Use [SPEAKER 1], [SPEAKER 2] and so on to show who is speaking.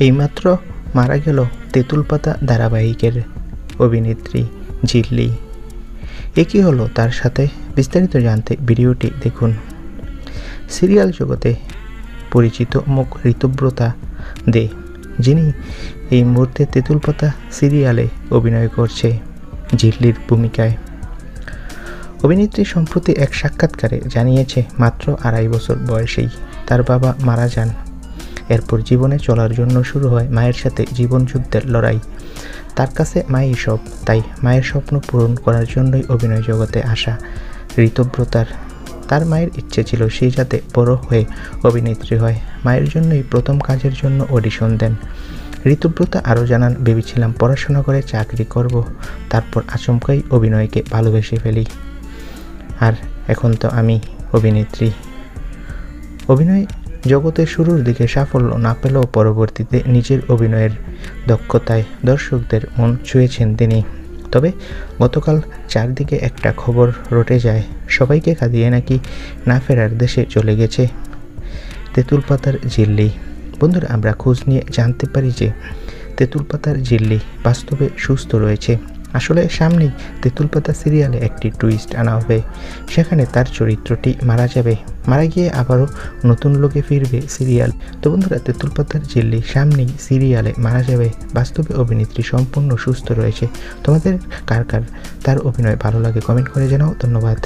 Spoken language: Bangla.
[SPEAKER 1] এইমাত্র মারা গেল তেঁতুল পাতা ধারাবাহিকের অভিনেত্রী ঝিল্লি। এ কী হলো তার সাথে, বিস্তারিত জানতে ভিডিওটি দেখুন। সিরিয়াল জগতে পরিচিত মুখ ঋতুব্রতা দে, যিনি এই মুহূর্তে তেঁতুল পাতা সিরিয়ালে অভিনয় করছে ঝিল্লির ভূমিকায়। অভিনেত্রী সম্প্রতি এক সাক্ষাৎকারে জানিয়েছে মাত্র 2.5 বছর বয়সেই তার বাবা মারা যান। এরপর জীবনে চলার জন্য শুরু হয় মায়ের সাথে জীবনযুদ্ধের লড়াই। তার কাছে মাই সব, তাই মায়ের স্বপ্ন পূরণ করার জন্যই অভিনয় জগতে আসা ঋতুব্রতার। তার মায়ের ইচ্ছে ছিল সে যাতে বড় হয়ে অভিনেত্রী হয়। মায়ের জন্যই প্রথম কাজের জন্য অডিশন দেন। ঋতুব্রতা আরও জানান, ভেবেছিলাম পড়াশোনা করে চাকরি করব, তারপর আচমকাই অভিনয়কে ভালোবেসে ফেলি, আর এখন তো আমি অভিনেত্রী। অভিনয় জগতে শুরুর দিকে সাফল্য না পেলেও পরবর্তীতে নিজের অভিনয়ের দক্ষতায় দর্শকদের মন ছুঁয়েছেন তিনি। তবে গতকাল চারদিকে একটা খবর রটে যায়, সবাইকে কাঁদিয়ে নাকি না ফেরার দেশে চলে গেছে তেঁতুল পাতার ঝিল্লি। বন্ধুরা, আমরা খোঁজ নিয়ে জানতে পারি যে তেঁতুল পাতার ঝিল্লি বাস্তবে সুস্থ রয়েছে। আসলে সামনেই তেঁতুল পাতা সিরিয়ালে একটি টুইস্ট আনা হবে, সেখানে তার চরিত্রটি মারা গিয়ে আবারও নতুন লোকে ফিরবে সিরিয়াল। তো বন্ধুরা, তেঁতুল পাতার ঝিল্লি সামনেই সিরিয়ালে মারা যাবে, বাস্তবে অভিনেত্রী সম্পূর্ণ সুস্থ রয়েছে। তোমাদের কার কার তার অভিনয় ভালো লাগে কমেন্ট করে জানাও। ধন্যবাদ।